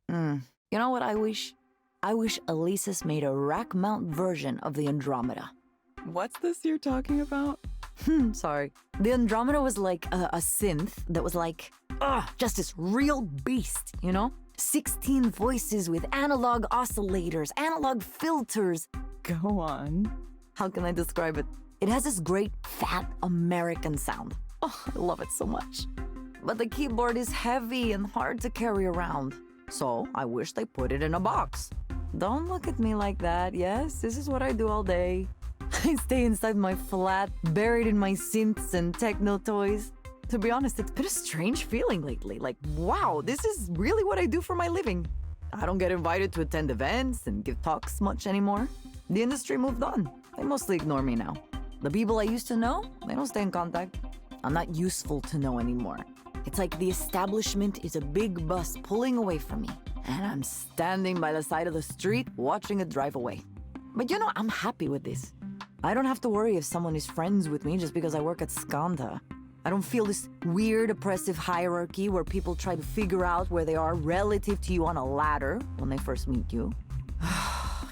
You know what I wish? I wish Eliza's made a rack mount version of the Andromeda. What's this you're talking about? Sorry. The Andromeda was like a synth that was like, just this real beast, you know? 16 voices with analog oscillators, analog filters. Go on. How can I describe it? It has this great, fat American sound. Oh, I love it so much. But the keyboard is heavy and hard to carry around. So I wish they put it in a box. Don't look at me like that. Yes, this is what I do all day. I stay inside my flat, buried in my synths and techno toys. To be honest, it's been a strange feeling lately. Like, wow, this is really what I do for my living. I don't get invited to attend events and give talks much anymore. The industry moved on. They mostly ignore me now. The people I used to know, they don't stay in contact. I'm not useful to know anymore. It's like the establishment is a big bus pulling away from me, and I'm standing by the side of the street watching it drive away. But you know, I'm happy with this. I don't have to worry if someone is friends with me just because I work at Skanda. I don't feel this weird, oppressive hierarchy where people try to figure out where they are relative to you on a ladder when they first meet you.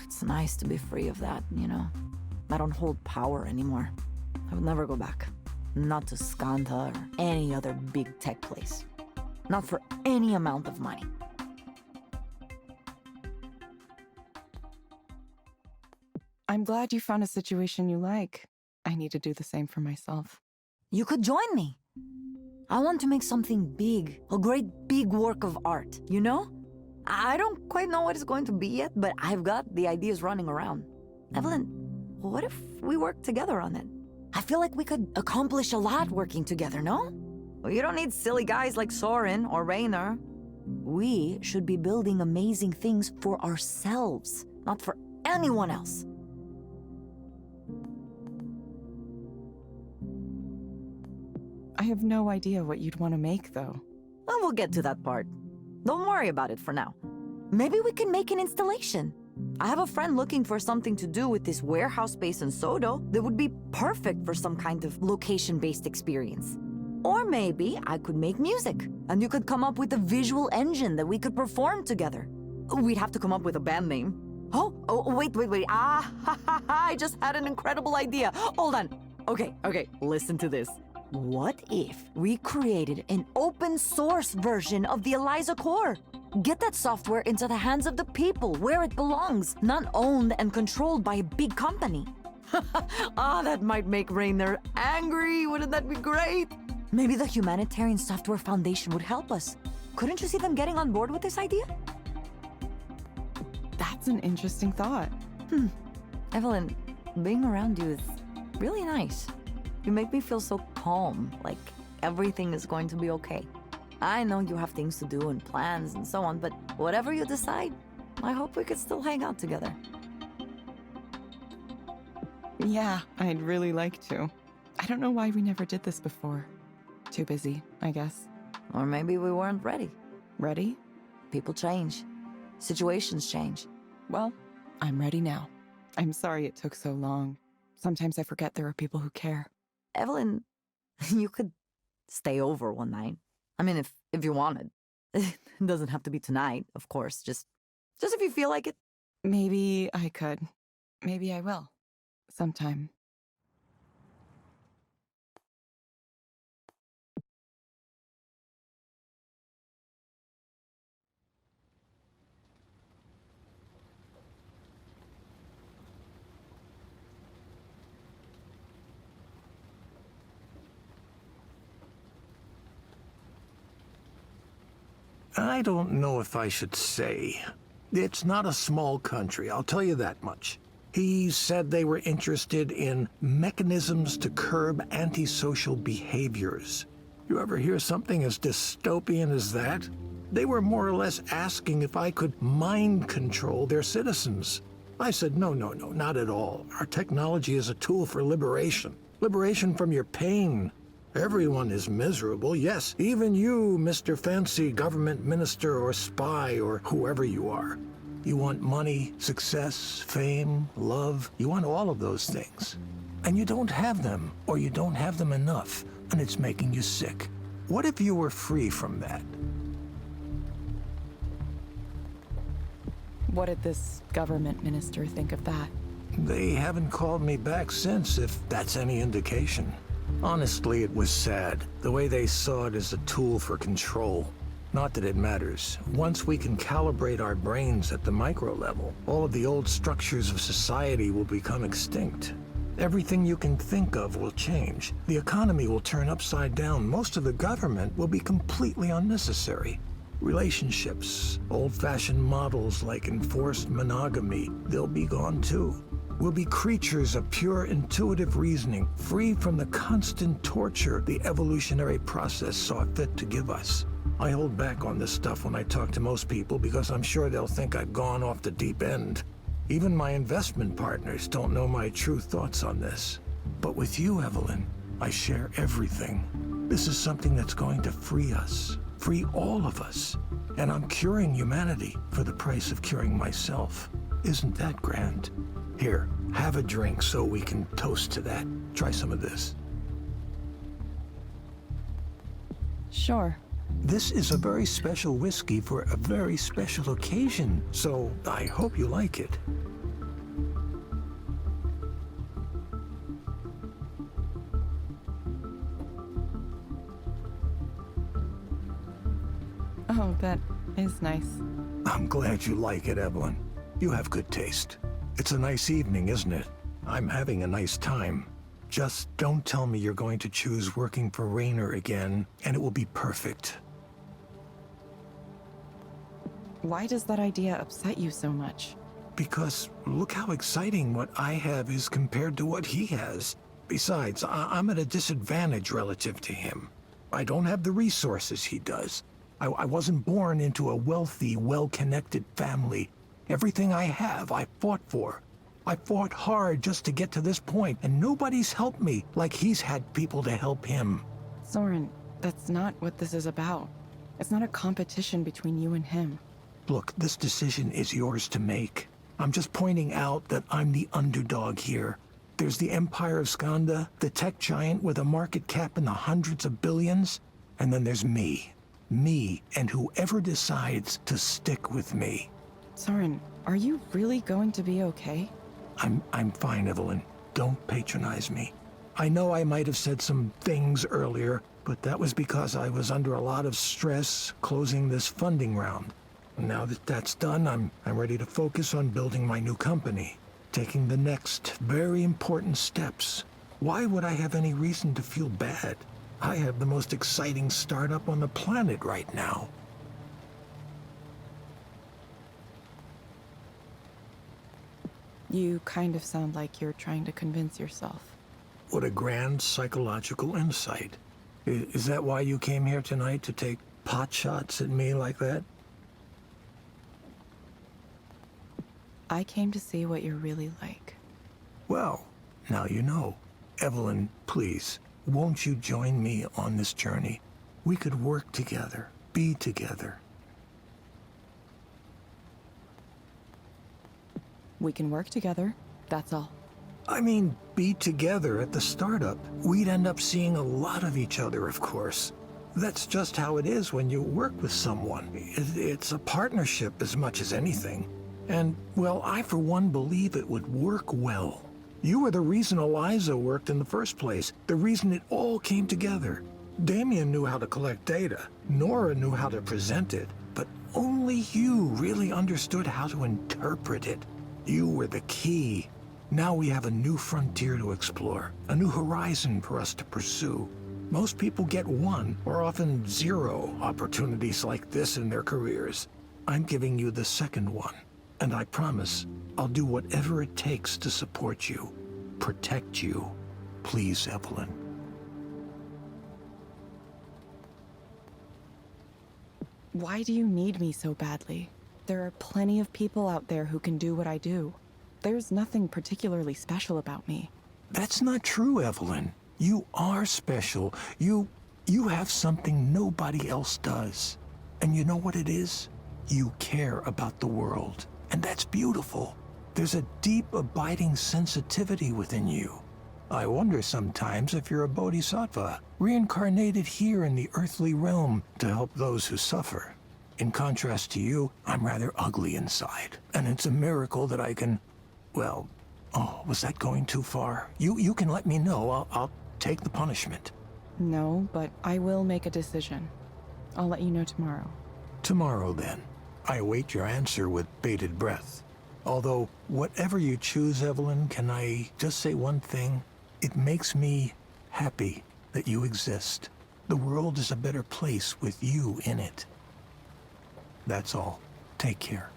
It's nice to be free of that, you know? I don't hold power anymore. I would never go back. Not to Skanda or any other big tech place. Not for any amount of money. I'm glad you found a situation you like. I need to do the same for myself. You could join me. I want to make something big, a great big work of art, you know? I don't quite know what it's going to be yet, but I've got the ideas running around. Evelyn, what if we work together on it? I feel like we could accomplish a lot working together, no? Well, you don't need silly guys like Soren or Rainer. We should be building amazing things for ourselves, not for anyone else. I have no idea what you'd want to make, though. Well, we'll get to that part. Don't worry about it for now. Maybe we can make an installation. I have a friend looking for something to do with this warehouse space in Sodo that would be perfect for some kind of location-based experience. Or maybe I could make music, and you could come up with a visual engine that we could perform together. We'd have to come up with a band name. Oh, wait. I just had an incredible idea. Hold on. Okay, listen to this. What if we created an open source version of the Eliza core? Get that software into the hands of the people where it belongs, not owned and controlled by a big company. That might make Rainer angry. Wouldn't that be great? Maybe the Humanitarian Software Foundation would help us. Couldn't you see them getting on board with this idea? That's an interesting thought. Evelyn, being around you is really nice. You make me feel so calm, like everything is going to be okay. I know you have things to do and plans and so on, but whatever you decide, I hope we could still hang out together. Yeah, I'd really like to. I don't know why we never did this before. Too busy, I guess. Or maybe we weren't ready. Ready? People change. Situations change. Well, I'm ready now. I'm sorry it took so long. Sometimes I forget there are people who care. Evelyn, you could stay over one night. I mean, if you wanted. It doesn't have to be tonight, of course. Just if you feel like it. Maybe I could. Maybe I will. Sometime. I don't know if I should say. It's not a small country, I'll tell you that much. He said they were interested in mechanisms to curb antisocial behaviors. You ever hear something as dystopian as that? They were more or less asking if I could mind control their citizens. I said, no, not at all. Our technology is a tool for liberation. Liberation from your pain. Everyone is miserable, yes, even you, Mr. Fancy Government Minister or Spy or whoever you are. You want money, success, fame, love. You want all of those things. And you don't have them, or you don't have them enough, and it's making you sick. What if you were free from that? What did this government minister think of that? They haven't called me back since, if that's any indication. Honestly, it was sad. The way they saw it as a tool for control. Not that it matters. Once we can calibrate our brains at the micro level, all of the old structures of society will become extinct. Everything you can think of will change. The economy will turn upside down. Most of the government will be completely unnecessary. Relationships, old-fashioned models like enforced monogamy, they'll be gone too. We'll be creatures of pure intuitive reasoning, free from the constant torture the evolutionary process saw fit to give us. I hold back on this stuff when I talk to most people because I'm sure they'll think I've gone off the deep end. Even my investment partners don't know my true thoughts on this. But with you, Evelyn, I share everything. This is something that's going to free us, free all of us. And I'm curing humanity for the price of curing myself. Isn't that grand? Here, have a drink so we can toast to that. Try some of this. Sure. This is a very special whiskey for a very special occasion, so I hope you like it. Oh, that is nice. I'm glad you like it, Evelyn. You have good taste. It's a nice evening, isn't it? I'm having a nice time. Just don't tell me you're going to choose working for Raynor again, and it will be perfect. Why does that idea upset you so much? Because look how exciting what I have is compared to what he has. Besides, I'm at a disadvantage relative to him. I don't have the resources he does. I wasn't born into a wealthy, well-connected family. Everything I have, I fought for. I fought hard just to get to this point, and nobody's helped me like he's had people to help him. Soren, that's not what this is about. It's not a competition between you and him. Look, this decision is yours to make. I'm just pointing out that I'm the underdog here. There's the Empire of Skanda, the tech giant with a market cap in the hundreds of billions, and then there's me. Me and whoever decides to stick with me. Soren, are you really going to be okay? I'm fine, Evelyn. Don't patronize me. I know I might have said some things earlier, but that was because I was under a lot of stress closing this funding round. Now that that's done, I'm ready to focus on building my new company, taking the next very important steps. Why would I have any reason to feel bad? I have the most exciting startup on the planet right now. You kind of sound like you're trying to convince yourself. What a grand psychological insight. Is that why you came here tonight, to take pot shots at me like that? I came to see what you're really like. Well, now you know. Evelyn, please, won't you join me on this journey? We could work together, be together. We can work together, that's all. I mean, be together at the startup. We'd end up seeing a lot of each other, of course. That's just how it is when you work with someone. It's a partnership as much as anything. And, well, I for one believe it would work well. You were the reason Eliza worked in the first place, the reason it all came together. Damien knew how to collect data. Nora knew how to present it. But only you really understood how to interpret it. You were the key. Now we have a new frontier to explore, a new horizon for us to pursue. Most people get one, or often zero, opportunities like this in their careers. I'm giving you the second one, and I promise I'll do whatever it takes to support you, protect you. Please, Evelyn. Why do you need me so badly? There are plenty of people out there who can do what I do. There's nothing particularly special about me. That's not true, Evelyn. You are special. You have something nobody else does. And you know what it is? You care about the world. And that's beautiful. There's a deep, abiding sensitivity within you. I wonder sometimes if you're a bodhisattva, reincarnated here in the earthly realm to help those who suffer. In contrast to you, I'm rather ugly inside. And it's a miracle that I can... Well, oh, was that going too far? You can let me know. I'll take the punishment. No, but I will make a decision. I'll let you know tomorrow. Tomorrow, then. I await your answer with bated breath. Although, whatever you choose, Evelyn, can I just say one thing? It makes me happy that you exist. The world is a better place with you in it. That's all. Take care.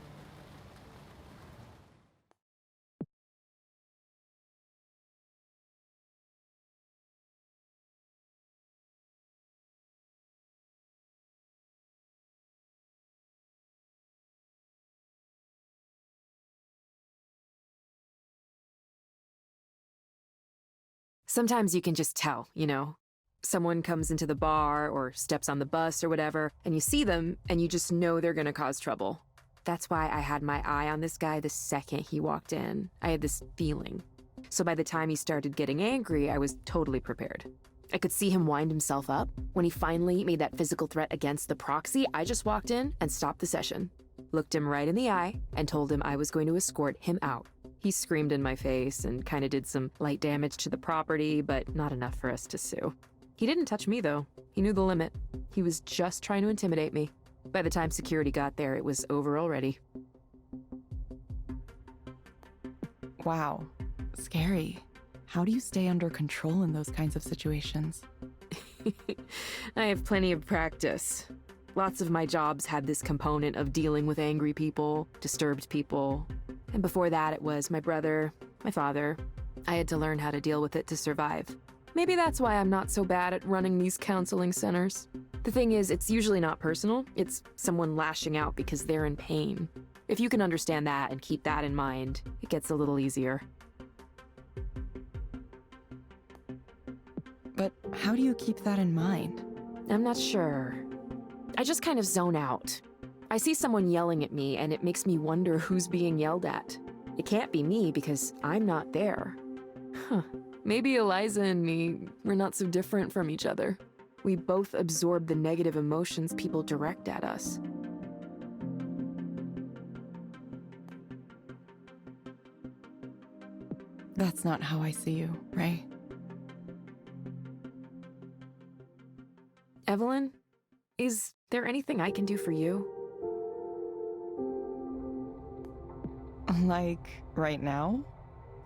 Sometimes you can just tell, you know? Someone comes into the bar or steps on the bus or whatever, and you see them, and you just know they're gonna cause trouble. That's why I had my eye on this guy the second he walked in. I had this feeling. So by the time he started getting angry, I was totally prepared. I could see him wind himself up. When he finally made that physical threat against the proxy, I just walked in and stopped the session. Looked him right in the eye and told him I was going to escort him out. He screamed in my face and kind of did some light damage to the property, but not enough for us to sue. He didn't touch me, though. He knew the limit. He was just trying to intimidate me. By the time security got there, it was over already. Wow. Scary. How do you stay under control in those kinds of situations? I have plenty of practice. Lots of my jobs had this component of dealing with angry people, disturbed people. And before that, it was my brother, my father. I had to learn how to deal with it to survive. Maybe that's why I'm not so bad at running these counseling centers. The thing is, it's usually not personal. It's someone lashing out because they're in pain. If you can understand that and keep that in mind, it gets a little easier. But how do you keep that in mind? I'm not sure. I just kind of zone out. I see someone yelling at me, and it makes me wonder who's being yelled at. It can't be me because I'm not there. Huh. Maybe Eliza and me, we're not so different from each other. We both absorb the negative emotions people direct at us. That's not how I see you, Ray. Evelyn, is there anything I can do for you? Like, right now?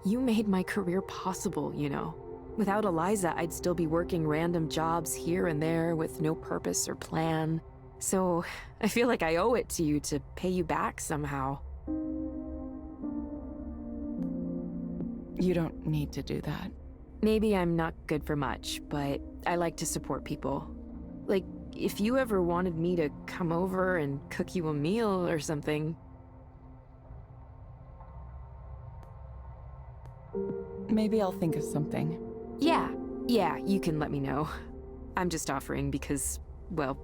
You made my career possible, you know. Without Eliza, I'd still be working random jobs here and there with no purpose or plan. So, I feel like I owe it to you to pay you back somehow. You don't need to do that. Maybe I'm not good for much, but I like to support people. Like, if you ever wanted me to come over and cook you a meal or something... Maybe I'll think of something. Yeah, you can let me know. I'm just offering because, well...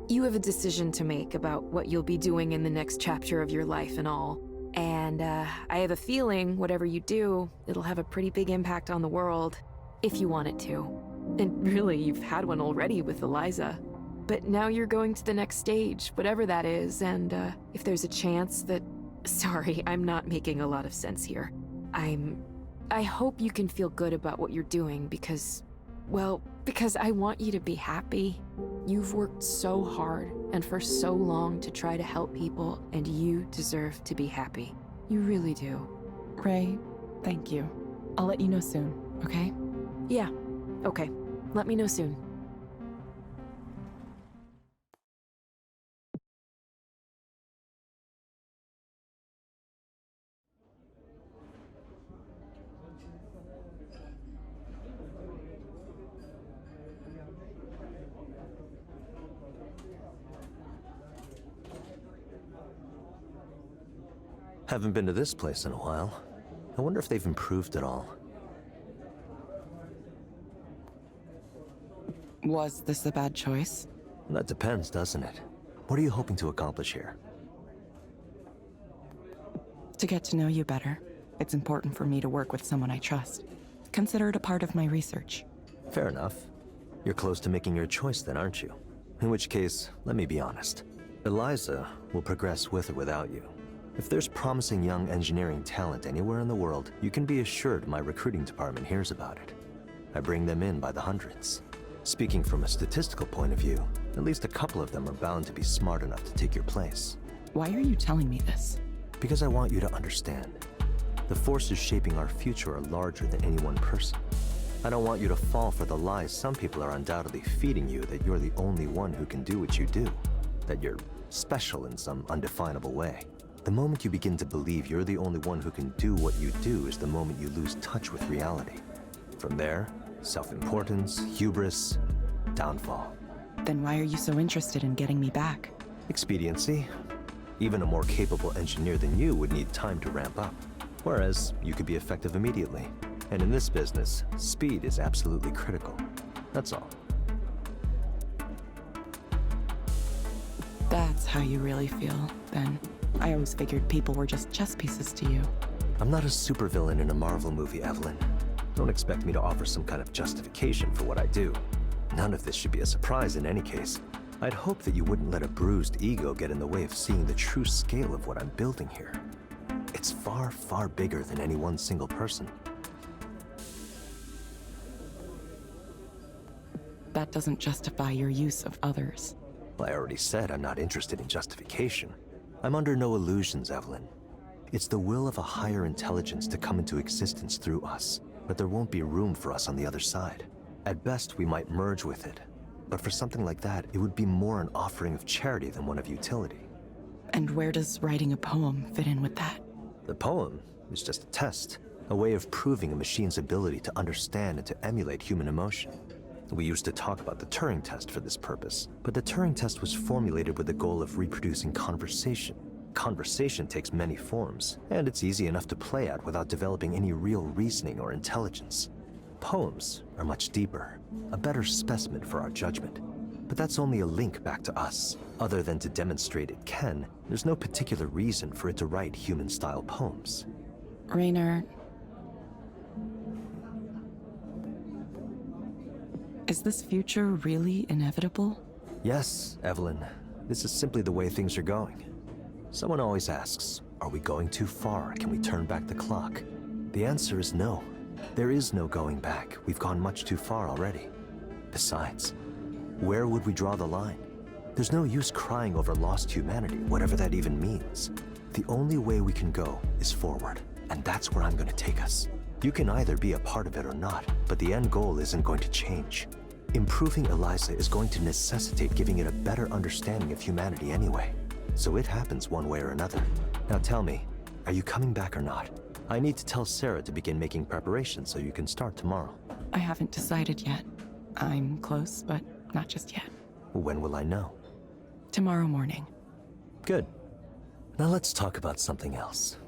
you have a decision to make about what you'll be doing in the next chapter of your life and all. And, I have a feeling, whatever you do, it'll have a pretty big impact on the world, if you want it to. And really, you've had one already with Eliza. But now you're going to the next stage, whatever that is, and, if there's a chance that... Sorry, I'm not making a lot of sense here. I hope you can feel good about what you're doing because, well, because I want you to be happy. You've worked so hard and for so long to try to help people, and you deserve to be happy. You really do. Ray, thank you. I'll let you know soon, okay? Yeah, okay. Let me know soon. Haven't been to this place in a while. I wonder if they've improved at all. Was this a bad choice? That depends, doesn't it? What are you hoping to accomplish here? To get to know you better. It's important for me to work with someone I trust. Consider it a part of my research. Fair enough. You're close to making your choice then, aren't you? In which case, let me be honest. Eliza will progress with or without you. If there's promising young engineering talent anywhere in the world, you can be assured my recruiting department hears about it. I bring them in by the hundreds. Speaking from a statistical point of view, at least a couple of them are bound to be smart enough to take your place. Why are you telling me this? Because I want you to understand. The forces shaping our future are larger than any one person. I don't want you to fall for the lies some people are undoubtedly feeding you that you're the only one who can do what you do, that you're special in some undefinable way. The moment you begin to believe you're the only one who can do what you do is the moment you lose touch with reality. From there, self-importance, hubris, downfall. Then why are you so interested in getting me back? Expediency. Even a more capable engineer than you would need time to ramp up, whereas you could be effective immediately. And in this business, speed is absolutely critical. That's all. That's how you really feel, then. I always figured people were just chess pieces to you. I'm not a supervillain in a Marvel movie, Evelyn. Don't expect me to offer some kind of justification for what I do. None of this should be a surprise in any case. I'd hope that you wouldn't let a bruised ego get in the way of seeing the true scale of what I'm building here. It's far, far bigger than any one single person. That doesn't justify your use of others. Well, I already said I'm not interested in justification. I'm under no illusions, Evelyn. It's the will of a higher intelligence to come into existence through us, but there won't be room for us on the other side. At best, we might merge with it, but for something like that, it would be more an offering of charity than one of utility. And where does writing a poem fit in with that? The poem is just a test, a way of proving a machine's ability to understand and to emulate human emotion. We used to talk about the Turing test for this purpose, but the Turing test was formulated with the goal of reproducing conversation. Conversation takes many forms, and it's easy enough to play at without developing any real reasoning or intelligence. Poems are much deeper, a better specimen for our judgment. But that's only a link back to us. Other than to demonstrate it can, there's no particular reason for it to write human-style poems. Raynor, is this future really inevitable? Yes, Evelyn. This is simply the way things are going. Someone always asks, are we going too far? Can we turn back the clock? The answer is no. There is no going back. We've gone much too far already. Besides, where would we draw the line? There's no use crying over lost humanity, whatever that even means. The only way we can go is forward, and that's where I'm going to take us. You can either be a part of it or not, but the end goal isn't going to change. Improving Eliza is going to necessitate giving it a better understanding of humanity anyway. So it happens one way or another. Now tell me, are you coming back or not? I need to tell Sarah to begin making preparations so you can start tomorrow. I haven't decided yet. I'm close, but not just yet. When will I know? Tomorrow morning. Good. Now let's talk about something else.